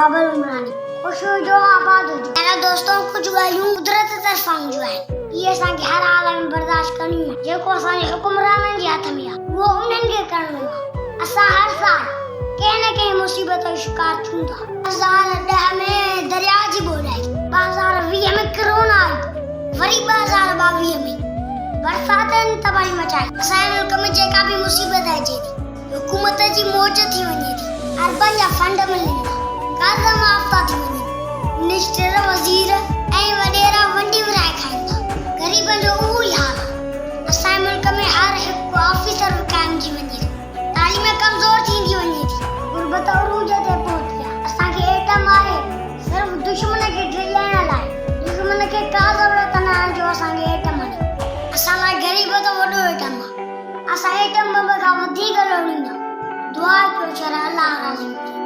बाबर उमरानी खुश हो जो आबाद हो जो मेरा दोस्तों कुछ ॻाल्हियूं कुदरत तरफ़ां जो आहिनि इहे असांखे हर हाल में बर्दाश्त करणियूं आहिनि जेको असांजे हुकुमराननि जे हथ में आहे उहो उन्हनि खे करणो आहे असां हर साल कंहिं न कंहिं मुसीबत जो शिकार थियूं था 2010 में दरिया जी ॿोॾ आई 2020 में कोरोना आई वरी 2022 में बरसातनि तबाही मचाई असांजे मुल्क में जेका बि मुसीबत अचे थी हुकूमत जी मौज थी वञे थी अरबनि जा फंड मिलनि था कर्ज़ माफ़ था थी वञनि मिनिस्टर वज़ीर ऐं वॾेरा वंडी विराए खाइनि था ग़रीबनि जो उहो ई हाल आहे असांजे मुल्क में हर हिकु ऑफिसर विकामजी वञे थो तालीम कमज़ोर थींदी वञे थी गुरबत उरूज ते पहुती आहे असांखे एटम आहे सिर्फ़ु दुश्मन खे ड्रिलाइण लाइ दुश्मन खे का ज़रूरत न आहे जो असांखे एटम आहे असां लाइ ग़रीब त वॾो एटम आहे असां एटम बम खां वधीक लोड़ींदा दुआ कयो छा अलाह राज़ी